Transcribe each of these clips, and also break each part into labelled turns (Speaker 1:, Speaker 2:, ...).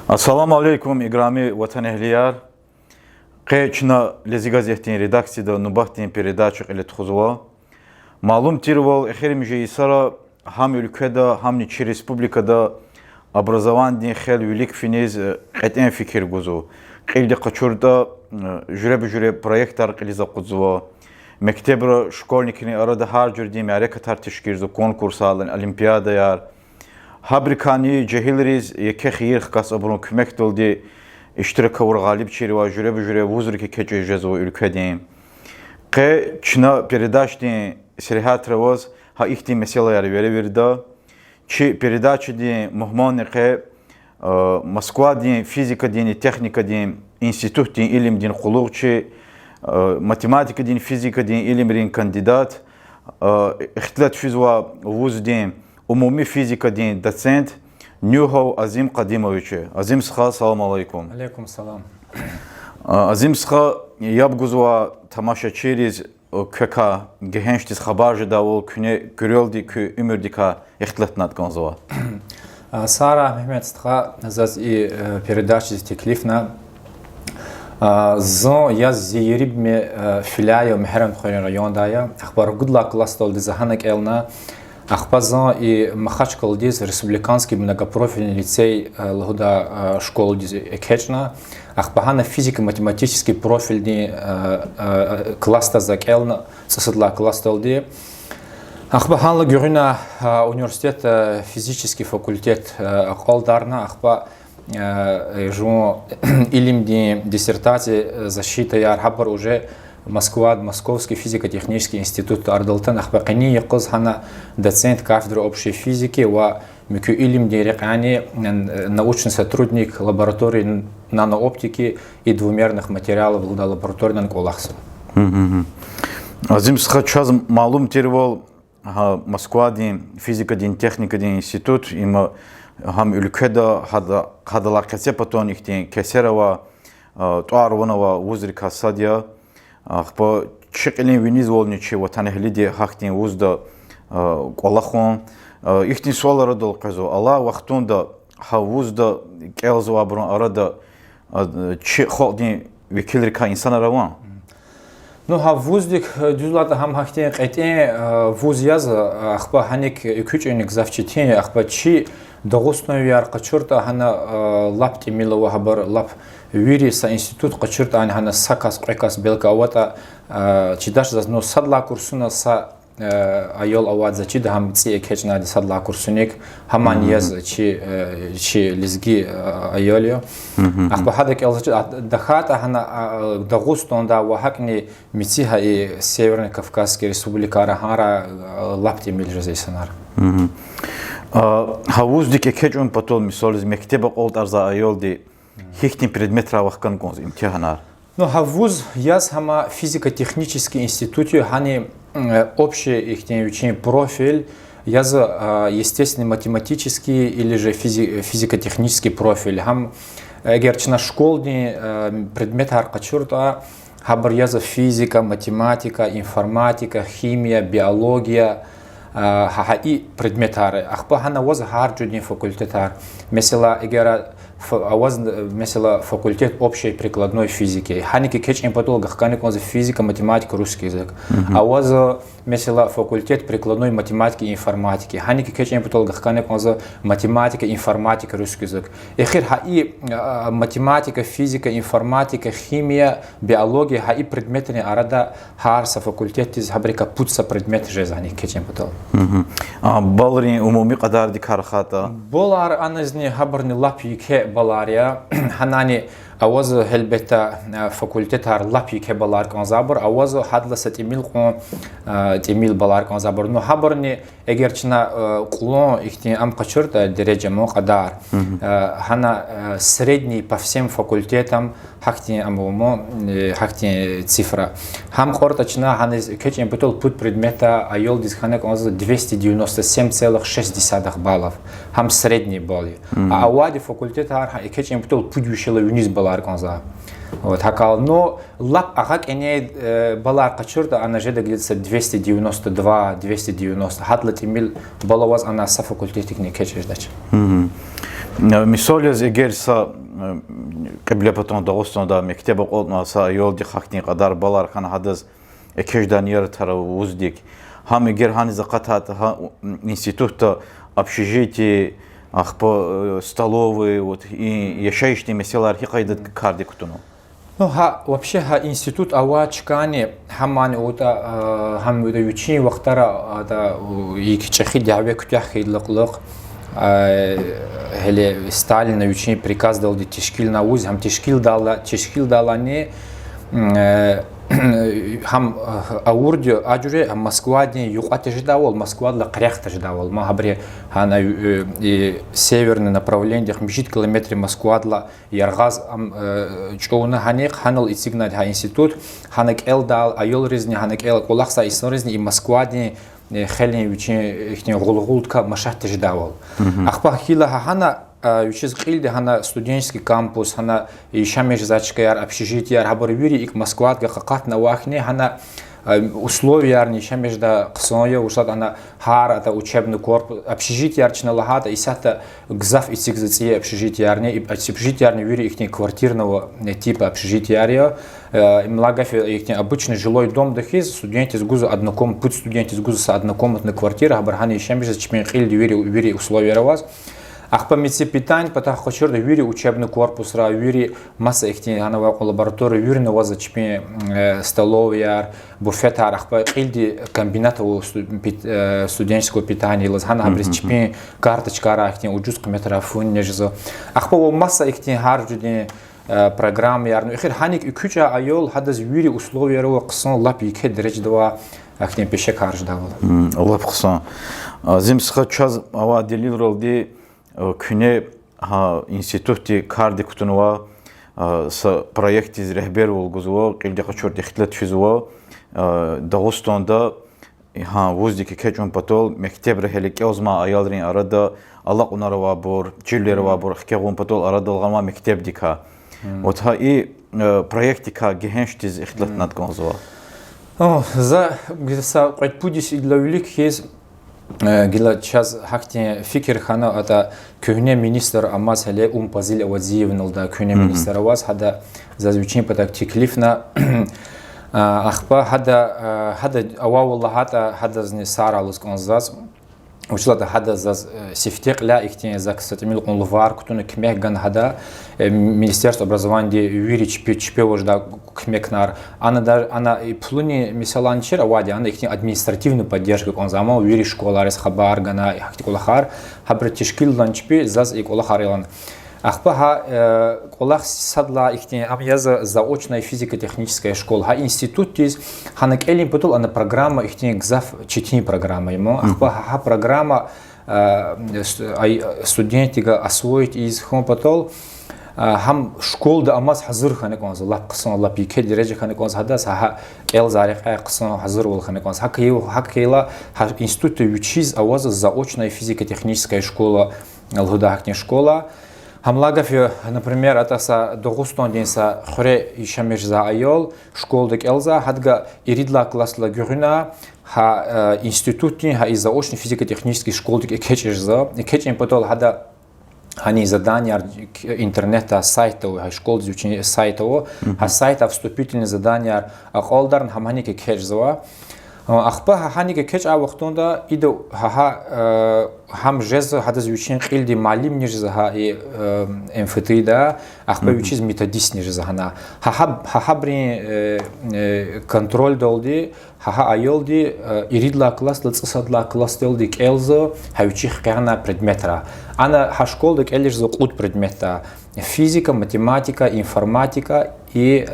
Speaker 1: Ассаламу алейкум, играми ватан эхлияр. Кечна лези газетин редакции да нубахтин передачу или тхузва. Малум тирвал эхер мижеисара хам ülkede ham niçi республикада образование хел велик финез этен фикир гузу. Килди качурда жюре проекттар килиза гузва. Мектебра школьникини арада har jurdi mereka tartışkirzu konkurs alın olimpiyada yar. Habrikani cehilriz yeke xiyir xas abunu kümek doldi iştirak var galip çiri ve jüre vuzur ki keçe jezo ülkedeyim. Qe çna передачни сирихат равоз ha ihti mesela yar verida. Çi передачи di muhman qe Moskva di fizika di texnika di institut di ilim di quluqçi matematika di fizika di ilimrin kandidat ihtilat fizwa vuz di umumi fizika din doçent Newhow Azim Qadimovic. Azim Skha, salam aleykum.
Speaker 2: Aleykum salam.
Speaker 1: Azim Skha yabguzwa tamaşaçeriz köka gehençtiz xabarjı da ol küne görüldi ki ümürdika ihtilatnat gonzwa.
Speaker 2: Sara Mehmet Skha zaz i передачи теклифна зо яз зирибме филая Мехрем Khorin rayondaya axbar gudla klastol dizhanak elna Ахпазан и Махачкалдиз республиканский многопрофильный лицей Лагуда школы Экечна. Ахпахана физико-математический профильный кластер закелна сосудла кластерди. Ахпахана Гюрина университет физический факультет Ахолдарна. Ахпа жу илимди диссертации защиты яр хабар уже Московский физико-технический институт Ардалтан Ахбакани якыз хана доцент кафедры общей физики ва мюкю илим дирекани научный сотрудник лаборатории нанооптики и двумерных материалов лаборатории Колахса.
Speaker 1: Азим схачаз малум тирвал Москва дин физика дин техника дин институт има хам ülkede hadalakase patron ihtin keserava tuarvanava vuzrika sadya Ахпа чекелин виниз волничи ватан эхлиди хахтин узда колахон ихтин суалара дол казо ала вахтунда хавузда келзо аброн арада чи холдин векилрика инсана раван
Speaker 2: Ну хавуздик дюзлата хам хахтин qetен вуз яз ахпа ханик күченик завчитин ахпа чи дагуснови арқачурта хана лапти милова хабар лап Вириса институт качурта ани хана сакас прекас белка авата чидаш зазно садла курсуна са айол ават зачида хам ци экечна ди садла курсуник хаман яз чи лизги айолио ахба хадак елзачи дахата хана дагустонда вахакни митиха и Северный Кавказский республика Арахара лапти милжазейсанар
Speaker 1: Хавуздик экечун патол мисолиз мектеба олд арза айолди Хихтин предмет равахкан гонз имтиханар.
Speaker 2: Ну хавуз яз хама физико-технический институт хани общий ихтин учебный профиль яз естественный математический или же физико-технический профиль. Хам герчна школни предмет аркачурта хабар яз физика, математика, информатика, химия, биология хахаи предметары. Ахпа хана воз харджудин факультетар. Mesela эгера аваз mesela факультет общей прикладной физики. Ханики кечен потол гахканик он физика, математика, русский язык. Аваз mesela факультет прикладной математики и информатики. Ханики кечен потол гахканик он математика, информатика, русский язык. Эхир хаи математика, физика, информатика, химия, биология хаи предметы арада харса факультет из хабрика путса предмет же за них кечен потол.
Speaker 1: Балри умуми qaдар ди кархата.
Speaker 2: Болар аназни хабарни лапике балария ханани аваз хелбета факультет ар лапике балар конзабр аваз хадла сатимил кон тимил балар конзабр но хабарни эгерчна кулон ихтин ам качурта дереже мо qaдар хана средний по всем факультетам хактин амомо хактин цифра хам хортачна ханез кечен бутол пут предмета айол дисханек он 297,6 баллов хам средний баллы а авади факультет ар кечен бутол пудюшила юниз балар конза вот хакал но лап ахак эне балар качурта она же где-то 292 290 хатлати мил балаваз она со факультетик не кечеждач
Speaker 1: Мисоли аз эгер са қиблепатон Дағыстанда мектебі қолтнаса айол ди хактин қадар балар хан хадаз экеждан яртара уздик. Хам эгер хани закатат института общежитие ахпа столовые вот и яшающие месела архикайдат кардикутуну.
Speaker 2: Ну, вообще, институт Авачкани, хаман ота, хам ота учени вақтара, ада iki чехи дяве кутяхи лық, hele Сталин учени приказ дал ди тишкил на уз, хам тишкил дала не, хам аурди аджуре Москва дни юқати ждавал, Москва для кряхта ждавал, ма хабре хана северное направление, 50 километров Москва для яргаз чоуна ханек ханал и сигнал ха институт, ханек эл дал айол резни, ханек эл колахса исон резни и Москва дни хелен учени ихне голгултка машахта ждавал. Ахпа хила хана учез қилди хана студенческий кампус, хана ишамеш зачкаяр общежитияр хабар юри ик Москватга қақат на вахне хана условиярни ишамеш да қсоя ушат ана хар ата учебный корпус общежитияр чналахата исата гзаф исигзация общежитиярни и общежитиярни юри ихне квартирного типа общежитиярия млагафи ихне обычный жилой дом дахиз студенти из гуза однокомнатный путь студенти из гуза однокомнатной квартиры хабар хана ишамеш зачмен қилди юри условия раваз. Ахпа питань, потому что вири учебный корпус, вири масса их лаборатории, вири на вас зачем столовая, буфет, ахпа илди комбината студенческого питания, лазхана абрис чпи карточка рахтин, уджус метрафун нежзо. Ахпа масса их харджуди программы, ярну ихир ханик и куча айол хадаз вири условия ро ксон лапи ке дрехдова ахтин пеше харждавал.
Speaker 1: Лап ксон. Зимсха час ава деливрал ди Күне институте карди кутунуа с проекти из рехбер волгузуа қилди қачор ихтлат физуа Дағыстанда воздики кечун патол мектебре хелик озма аялрин арада аллах унарова бор жилерова бор хкегун патол арада алгама мектеб дика вот и проектика гехенштиз ихтлат надгонзуа
Speaker 2: за где-то пудис для велик есть Гила час хакти фикер хана ата көхне министр Амаз хеле Пазил Авадзиевнул да көхне министр аваз хада зазвичай патак теклифна ахпа хада авалла хада зне саралус конзас учлада хада заз сифтеq ла ихтин за кстатимил конлвар кутуна кмек ган хада министерство образования вирич печпе вожда кмекнар она и плуни мисаланчер авади она ихтин административную поддержку конзама вири школарис хабар гана ихтикулахар хабр тишкил ланчпе заз и колахарилан ахпа колах садла ихтин амяза заочная физико-техническая школа институт тиз ханак элин потол она программа ихтин гзаф читни программа ему ахпа программа студентига освоить из хомпотол хам школ да амаз хазыр хане конз лап кысын лап ике дереже хане конз хада саха эл зарих кысын хазыр бол хане конз хакейла институт учиз аваз заочная физико-техническая школа алгудахни школа Хамлагафи, например, атаса Дағыстан денса хуре ишамеш за айол, школдык элза, хадга иридла классла гюрина, ха институтни, ха и заочный физико-технический школдык экечеш за, экечен потол хада хани задания интернета сайтов, ха школ изучения сайтов, ха сайта вступительные задания, ахолдарн хаманики экеч за, ахпа ханики кеч авахтонда иду хам жез хадаз учен қилди малим нежза ха и МФТ да ахпа учиз методист нежза хана хабри контроль долди айолди иридла класс лцсадла класс долди келзо хавчих қана предметра ана хашколда келеш за қут предмета физика математика информатика и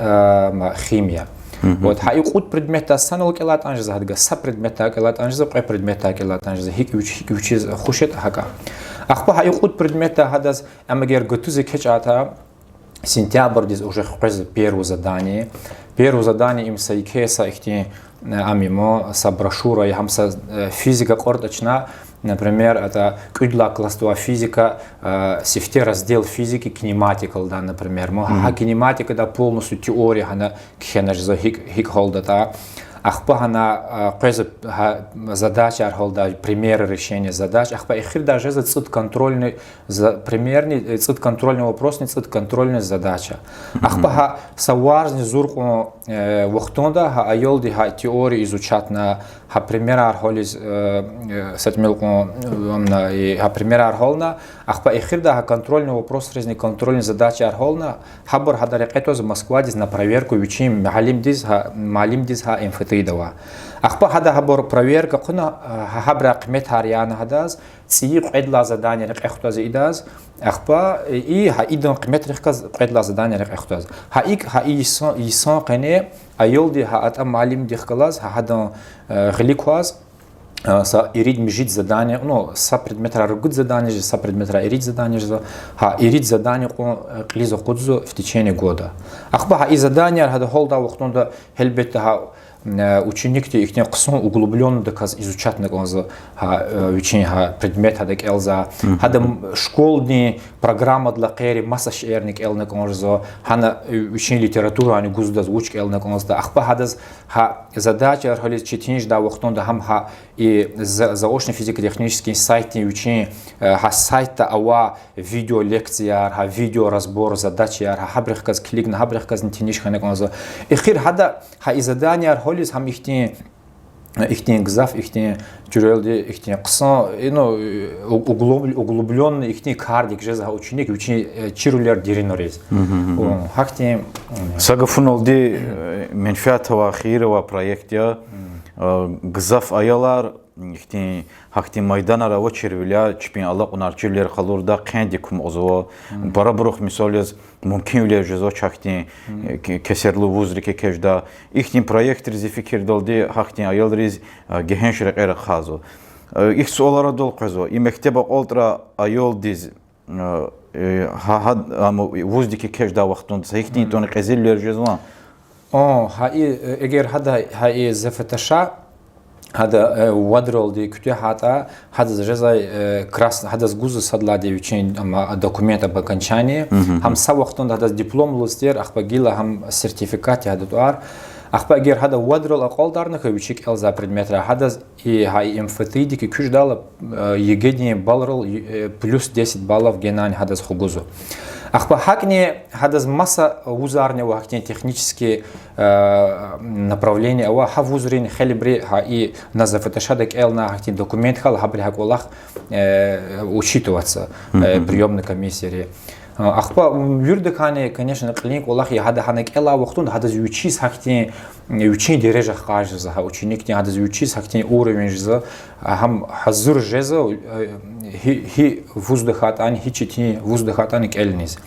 Speaker 2: химия Вот, хай кут предмета санал келат анжза хадга са предмета келат анжза қай предмета келат анжза хик учиз хушет хака ахпа хай кут предмета хадас амагер готузе кечата сентябрь диз уже хвез первое задание им сайкеса ихти амимо са брошюра и хамса физика корточна Например, это кудла классовая физика, сифте раздел физики, кинематикал, да, например. Кинематика, да, полностью теория, она кхенаж за хик холдата. Ахпа хана коза задача архолда примеры решения задач. Ахпа ихир даже за цит контрольный примерный цит контрольный вопрос, не цит контрольная задача. Ахпа ха саварный зурку вахтонда ха айолди ха теории изучать на ха примера архолиз сатмилку и ха примера архолна. Ахпа ихир да ха контрольный вопрос, резни контрольные задачи архолна. Хабар ха дарекето за Москва диз на проверку учим малим диз ха инфетидова. Ахпа хада хабар проверка куна хабра қимет харияна хадаз ци қедла задание рехтаз идаз ахпа и ха идан қимет рехказ қедла задание рехтаз ха ик ха исан қане айолди ха ата малим дихкалаз ха хадан гликваз са ирид мижит задание, ну, са предметра ргут задание, са предметра ирид задание, ха ирид задание клиза кудзу в течение года. Ахба ха и задание хада холда вахтунда хелбет ха ученик их не ксон углубленно доказ изучать на глаза учение предмет хадек элза хадам школьные программа для кэри масса шерник эл на глаза хана учение литературу они гузда звучки эл на глаза ахпа хадаз ха задача архалис читинж да вахтон да хам ха и заочно физико-технический сайт учение ха сайта ава видео лекция ха видео разбор задачи ха хабрихказ клик на хабрихказ нтиниш хана глаза ихир хада ха и задание Холис хам ихтин гзав ихтин тюрелди ихтин ксан ну углубленный ихтин кардик жеза ученик чирулер диринорез хактин
Speaker 1: сагафуналди менфиатова ахирова проектя гзав аялар ихтин хактин майданара ва червиля чпин алла унарчилер халурда кендикум озо барабрух мисолез мумкин уле жезо чактин кесерлу вузрике кежда ихтин проект ризи фикир долди хактин аял риз гехеншре эр хазо их суалара дол казо и мектеба олтра аял диз ха вуздики кежда вақтун ихтин тон кезиллер жезо
Speaker 2: хай эгер хада хай зафаташа هذا وادرول دي كتير هذا جزء كراس هذا جزء صدلا دي وشين أما دокумента بكنشاني هم سوقتون هذا دبلوم لستير أخبار هم سيرتيفيكات هذا دوار أخبار غير هذا وادرول أقل دارنا كويشيك إلزا بريدمترا هذا هاي إمفتيدي كيش دال يجدني بالرول плюс 10 баллов генань هذا خجوزو أخبار حقني هذا масса وزارني وحقني технические направления أو حفظرين خلبري هاي называют шадек эл на حقني документ хал хабри хакулах учитываться приемной комиссии أخبار юрдекане конечно клиник улах я هذا ханек эла вахтун هذا учись حقني учень дережа хажа за ученик не هذا учись حقني уровень за هم حضور جزا هي воздухат ани хичити воздухат ани элниз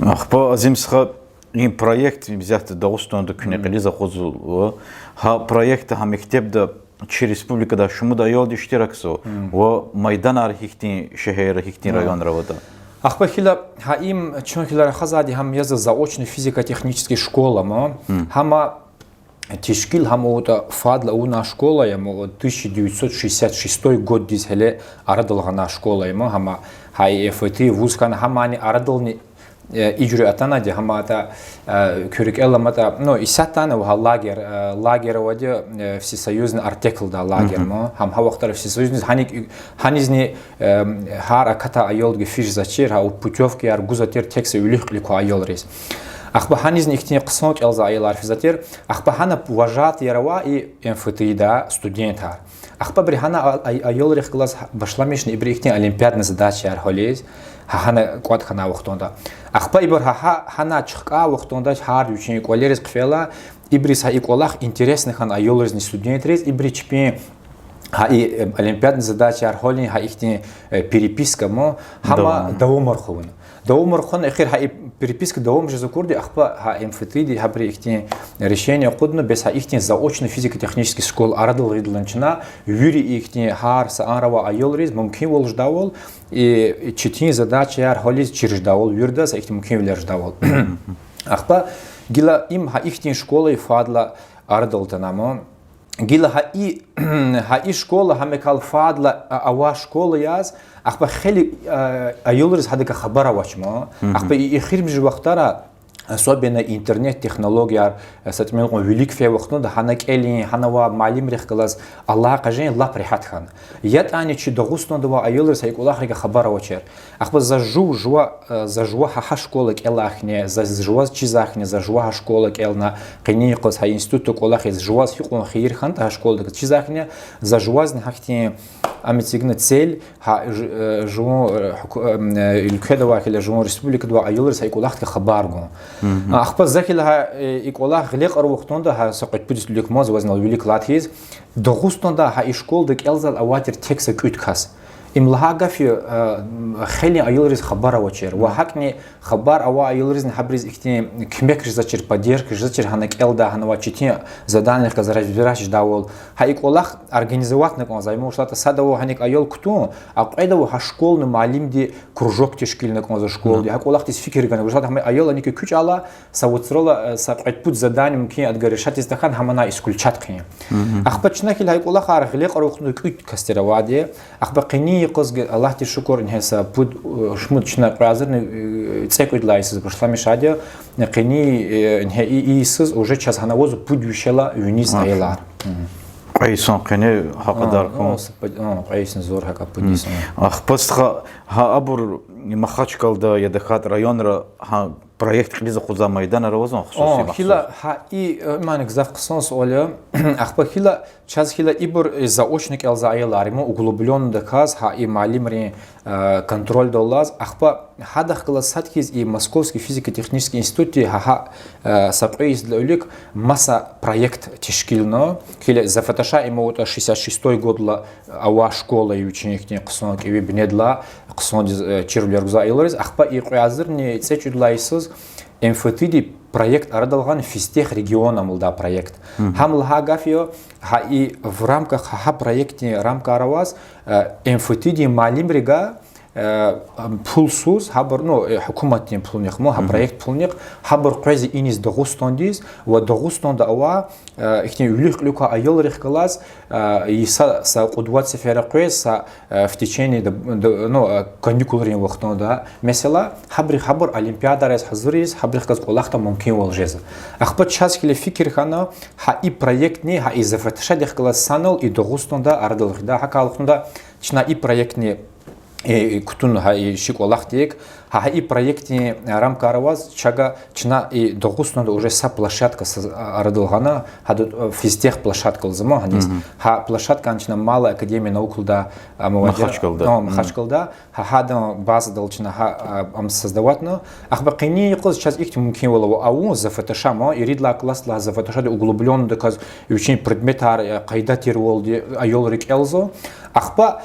Speaker 1: أخبار азимсха این проект взят до установки кунекализа хозу ха проект ха мектебда чи республикада шумуда ёлди иштираксо ва майдан архитектин шеҳер архитектин район равода
Speaker 2: Ахпа хила хаим чон хила хазади хам яза заочно физико-техническая школа ма хама тишкил хамота фадла уна школа ямо 1966 год дизеле арадалгана школа ямо хама хай ФТ вузкан хамани арадални иҷроатана ди ҳамата кӯрик эламата но исатана ва лагер вади всесоюзный артекл да лагер мо ҳам ҳавақтар всесоюзный ҳанизни ҳар аката аёлги фиш зачир ҳа путёвки ар гузатир текси улихлику аёл рез ахба ҳанизни ихтини қисмоч элза аёл арфизатир ахба ҳана важат ярава и МФТИда студент ҳар ахба бри ҳана аёл рех класс башламешни ибри ихтини олимпиадна задачи ар ҳолез хана квад хана вақтонда ахпа ибр хана чхка вақтонда хар ученик колерис кфела ибрис ха иколах интересных хан айолерзни студентрез ибри чпи ха и олимпиадная задача архолин ха ихти переписка мо хама давомарховна давомархон эхир ха и переписка давом же закурди ахпа ха МФТИ ха при ихти решение кудно без ха ихти заочно физико-технический школ арадал ридланчина юри ихти хар саанрава айолрез мумкин вол ждавол и читин задача яр холиз чирждавол юрда са ихти мумкин вел ждавол ахпа гила им ха ихти школа и фадла арадал танамо гила ха и школа хамекал фадла ава школа яз ахпа хели айолрез хадека хабара вачмо ахпа и хирмж вақтара особенно интернет-технология, соответственно, велик февохну, да ханак элин, ханава малим рехкалаз, Аллах кажен лап рехатхан. Яд ани чи дагустон дава айолер сайк Аллах рега хабара очер. Ахба зажуа ха школак элахне, зажуа чизахне, зажуа школак элна, кеникос ха институт Аллах из жуаз хикун хирхан та школак чизахне, зажуаз нахти амитигна цель ха жу илкедава хила жу республика дава айолер сайк Аллах ка хабаргу. Ахпа захилها إقولها غلق أروختون ده ها سقط بديس لك ماز وزن الوليك لاتيز دغوستون ده ها إشكول دك إلزال أواتر تكسا كوت كاس إملاها في خلي أيلرز خبر وشر وحكني خبر أو أيلرز نحبرز إختي كميك رزتشر بدير كرزتشر هناك إلدا هنواتشتين زدان لك زراج داول ها إقولها أرجنيزوات نكون زي ما وصلت سادو هناك أيل كتون أقعده وهشكول نمعلم دي كروجك تشكيل نكون زي شكول دي هقولها تسفكر كنا وصلت هم أيل أنك كوش على سوتسرلا سقط بود زدان ممكن أتجرشات استخدام همنا إسكول شات خيم أخبرتنا كل هاي إقولها خارج أروخنا كوت كستر وادي أخبرني قصد الله تشكر إن هسا بود شمودشنا قرازر تسكت لايسز برشلام شادية نقني إن هي إيسز وجت شاز هنوز بود وشلا يونيز أيلار.
Speaker 1: قيسون قني حقداركم.
Speaker 2: قيسون زور هكا بوديسون.
Speaker 1: أخبص ها أبور مخاطش دا يدخات ريون را ها проект خليزة خذا ميدان روزان خصوصي
Speaker 2: مخصوص. هلا هاي ما نقزف قصص ولا أخبار هلا شاز هلا إبر زاوشنك الزايل عريمو وغلوبلون دكاز هاي معلم контроль доллаз أخبار هذا خلاص هتكيز موسكوفский физико-технический институт ها سبقيز لولك مسا проект تشكيلنا هلا زفتشا إما وتا 66 год لا أوا школа и ученик قصون كيبي بندلا قصون تشيرولر زايلرز أخبار يقعزرني تسجدلايسز МФТ проект арадалган физтех региона мулда проект. Хамлха гафио хаи в рамках ха проекте рамка араваз МФТ малим рега пулсуз хабар ну хукуматин пулник мо ха проект пулник хабар қази инис дагустондиз ва дагустонда ава ихтин улих люка айол рехкалаз иса са қудват сефера қойса в течение ну каникуларин вақтонда mesela хабар олимпиада рас хазурис хабар қаз қолахта мумкин волжез ахбат час хиле фикр хана ха и проект не ха из зафатша дехкалаз санал и дагустонда арадалхда хакалхунда чна и проект не кутун хай шиколах дек хай проекте рамка араваз чага чна и дагустанда уже са площадка арадалгана хаду физтех площадка лзама ханис ха площадка анчна малая академия наук да махачкалда ха хада база долчна ха ам создаватно ахбaqini қыз час их мумкин вала ау зафаташа ма иридла класла зафаташа углублен доказ учень предметар кайда терволди айол рик элзо ахба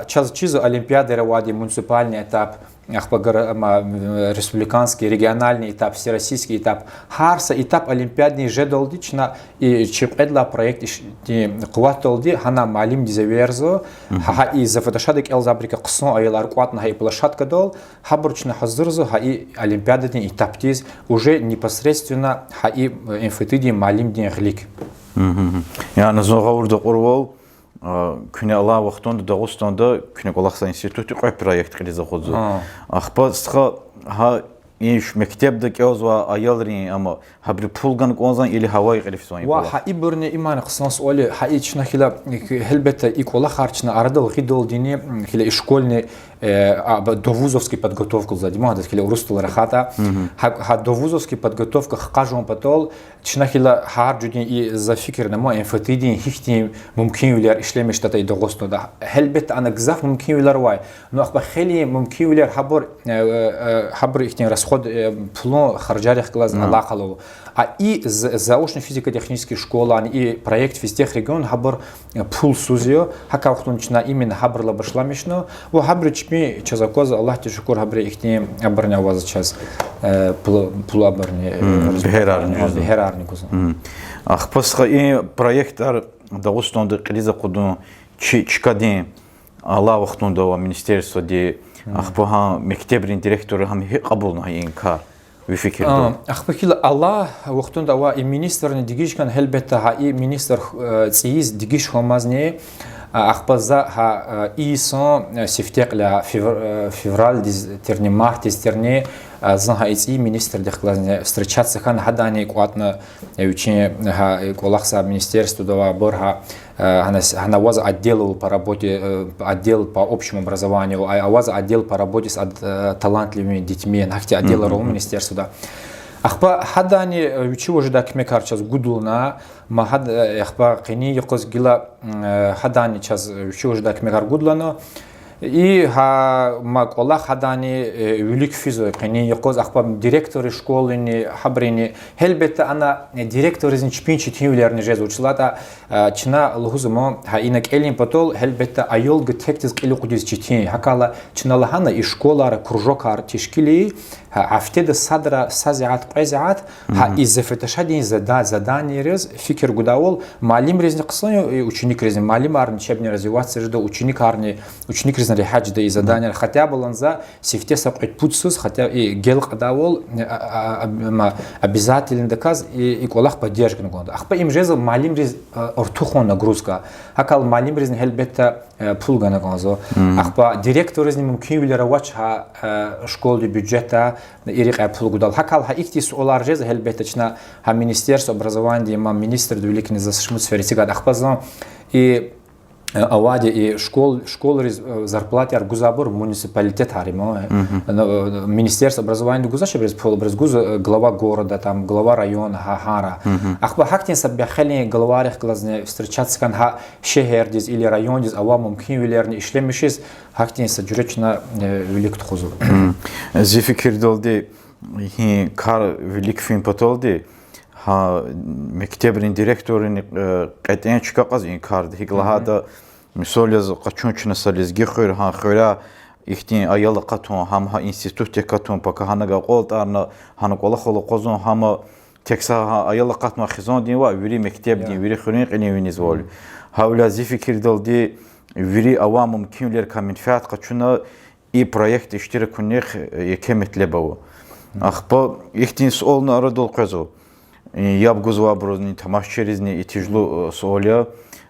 Speaker 2: час чизо олимпиады равади муниципальный этап ахба республиканский региональный этап всероссийский этап харса этап олимпиадный жедолдична и чипедла проект кватолди хана малим дизаверзо ха и зафаташадик элзабрика қысын айлар кватна хай площадка дол хабурчна хазырзо ха и олимпиадный этап тиз уже непосредственно ха и МФТ малим дин глик
Speaker 1: я назогавурда урвал كنا الله وقتون داغوستون دا كنا قلاخ انستيتوت قوي проект خليزة خذوا أخبار ها إيش مكتب دك أوزوا أيالرين أما هبري بولغان قوزان إلي هواي غريب سوين
Speaker 2: وحقي برني إيمان قصص أولي حقيقة كلا هلبت إيكولا خارجنا أردل غيدول ديني كلا إشكولني довузовский подготовку задима, да киле урустул рахата, ха довузовский подготовка хкажон патол, чна кила харджудин и за фикер на мо МФТ-дин хихтим мумкин улер ишлеме штата и догостно да. Хелбет ана гзаф мумкин улер вай, но ахба хели мумкин улер хабр ихтин расход плон харджарих глаз аллахалу. А и заочно физико-технические школы, и проект физтех регион хабр пул сузио, хака ухтунчна именно хабр лабашламишно, во хабр чми чазакоза Аллах ти шукур хабр ихтин абарня ваза час пул абарни бихерарни куза.
Speaker 1: Ах посха и проектар Дагустанды қилиза қудун чикадин Аллах ухтунда ва министерство де ах поха мектебрин директоры хам қабул наин кар. أخبرك الله وقتون دوا المينستر نديجيش كان هلبته هاي مينستر تيز ديجيش همازني أخبرزا ها إيسان سفتق لا فيفرال ديز ترني مارت ديز ترني
Speaker 2: Занхайци министр дехлазне встречаться хан хадани кватна учение колахса министерству дава борха она was отдел по работе отдел по общему образованию а was отдел по работе с талантливыми детьми нахти отдел ром министерства да ахпа хадани учи уже да кме карчас гудулна махад ахпа кини якоз гила хадани час учи уже да кме кар гудлано и макола хадани велик физо кини якоз ахпа директоры школы не хабрини хелбетта ана директор из ничпинчи тивлерни жез училата чина лхузмо ха инак элин потол хелбетта айол гтектиз килу кудиз чити хакала чина лахана и школара кружокар тишкили афтеда садра сазиат пазиат ха из феташадин задание рез фикер гудавол малим резни кысыны ученик резни малим арни чебни развиваться жда ученик арни ученик резни рехаджда и задание хотя бы ланза сифте сапкет путсус хотя и гел кадавол обязательный доказ и колах поддержка нагонда ахпа им жезл малим рез ортухон нагрузка хакал малим резни хелбетта пулга нагонзо ахпа директор резни мумкин вилера вачха школы бюджета ирик пулгудал хакал ха иктис олар жез хелбетачна ха министерство образования ма министр великий засшмут сферитигад ахпазон и авади и школы зарплаты аргузабур муниципалитет харимо министерство образования гузаше без пол без гуз глава города там глава района хара ахба хактин саббахали главарих глазне встречаться кан ха шехердиз или райондиз авамум кинвилерни ишлемишиз хактин саджуречна велик тхузу
Speaker 1: зификирдолди хи кар велик фин потолди ها مكتبرين ديريكتورين قطعين شقاقز این کار ده هگلهادا مثال از قچونچنا سالیز گخور ها خورا اختین ایال قطون هم ها انستیتوت قطون پاکه هنگا قولت آرنا هنگولا خلو قزون هم تکسا ها ایال قطون خزان دین و وری مکتب دین وری خورین قنی وینیز ولی هاولا زیفی کردل دی وری اوام ممکن لیر کامنفعت قچونا ای پروژه اشتراک کنیخ یکمت لباو اخبا اختین سوال ناردول قزو Я обгузывал брозни тамашчеризни и тяжело соля.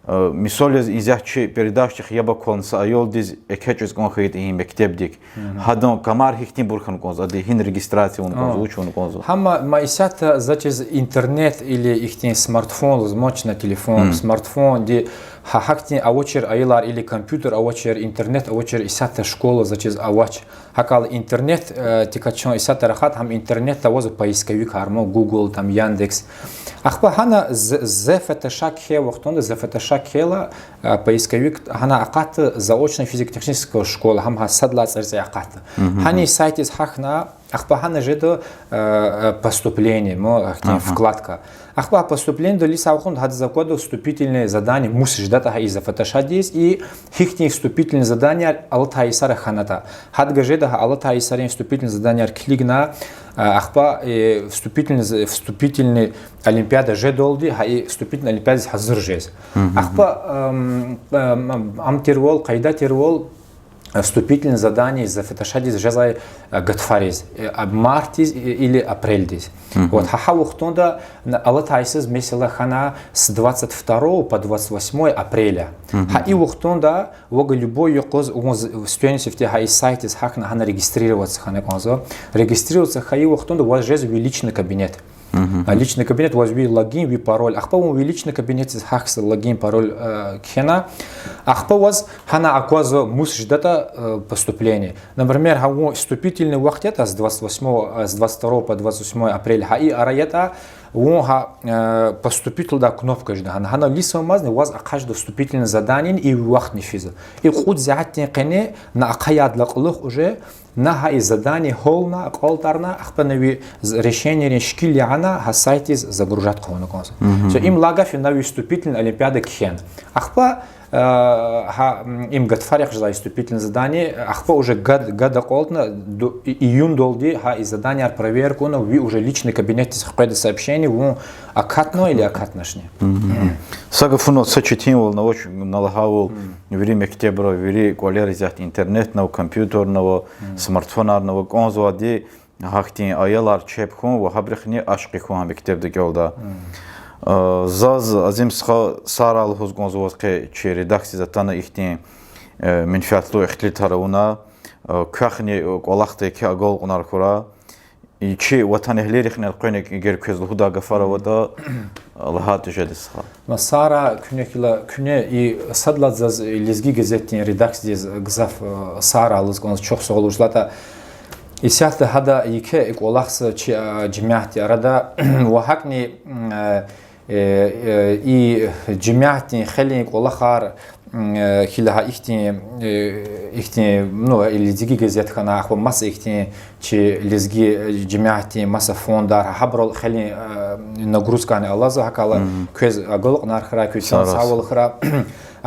Speaker 1: Мисоли изяхчи передачах я бы конца айол диз экечус конхейт и мектебдик. Хадон камар хихтин бурхан конз, а дихин регистрация он конз, учун конз.
Speaker 2: Хама майсята зачез интернет или ихтин смартфон, змочна телефон, смартфон, ди хахактин авочер айылар или компьютер авочер интернет авочер исата школа зачез авач. Хакал интернет тикачон исата рахат хам интернет тавозу поисковик хармо Google там Яндекс. Ахпа хана зефеташак хе вахтонда зефеташак хела поисковик хана акат заочная физико-техническая школа хам хасадла церзе акат. Хани сайт из хахна ахпа хана жедо поступление мо вкладка. Ахпа поступление до лиса вахтонда хад закода вступительные задания мусиш дата из фотошадис и хихтни вступительные задания алта исара ханата. Хад гажеда алта исарин вступительные задания клигна ахпа вступительный олимпиада жедолди хай вступительный олимпиада хазыр жез. Ахпа амтирвол кайда тирвол вступительные задания за фотошадис жезай гатфариз мартиз или апрельдиз. Вот хаха вахтонда алата исыз месяла хана с 22 по 28 апреля. Ха и вахтонда вога любой йокоз студенты в те хай сайты с хахна хана регистрироваться хана конзо регистрироваться хай вахтонда вас жез личный кабинет. Личный кабинет возьми логин, ви пароль. Ахпа у личный кабинет из хакс логин, пароль кхена. Ахпа вас хана аквазо мусиш дата поступления. Например, хау вступительный вахт это с 22 по 28 апреля. Хаи араята он поступитель да кнопка жда. Хана лиса мазни вас акажда вступительное задание и вахт не физа. И худ зятни кене на акаяд лaqлых уже на хай задание холна аколтарна ахпанови решение шкили ана хасайтиз загружат кона конса. So им лагафи на вступительной олимпиады кхен. Ахпа им гатфарих за вступительное задание. Ахпа уже гада колтна июнь долди ха и задание проверку на ви уже личный кабинет с какое-то сообщение в акатно или акатнашне.
Speaker 1: Сага фуно сочетим вол на очень налагал время октября вери колеризат интернетного компьютерного смартфонарного конзуади хахтин аялар чепхун ва хабрихни ашқихун мектебде гелда. Заз азим сарал хузгонзуаз ке че редакция затана ихтин менфиатлу ихтли тарауна кахни колахте ке агол қунар хура İki vatan ehli rixnel qoynek eğer közlü huda gafara vada Allah tüjedi sığa.
Speaker 2: Sara küne sadladzaz lezgi gazetin redaksiyaz gzaf Sara alızgonuz çok sağ olurlar da İsiyatlı hada iki ek olaqsa cemiyati arada vahakni cemiyatin xelik olaqar kilaha ihtin no lezgi gazet kana axwa masa ihtin çi lezgi cemiyati masa fondar habrol xeli nagruzkani alaza hakala köz agolq narxra kösan savol xra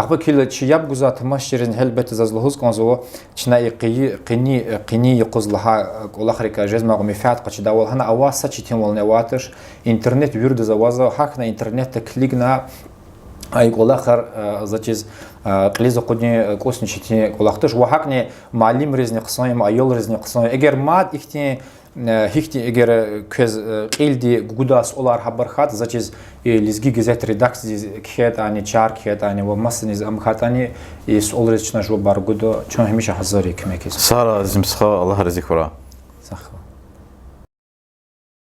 Speaker 2: أخبار كل شيء يبغى ذات ماشيرين هلبت زازلهوز كونزو شنا قني يقص لها كل آخر كجاز ما قوم يفعل قش داول هنا أواس ساتشتين والنواتش إنترنت ويرد زوازا حقنا إنترنت كليكنا أي كل آخر زاتيز قليز قدني قوسن شتين كل آخرش وحقنا معلم رزني قصايم أيول رزني قصايم أجر ماد إختين هیچی اگر کز قیلدی گوداس اولار خبر خات زاتیز لزگی گزت رداکسی کهت آنی چار کهت آنی و مسنیز ام خاتانی اس اولرش نشو بارگودو چون همیشه هزاری کمکیست.
Speaker 1: سارا زمسخا الله رزق ورا.
Speaker 2: صح.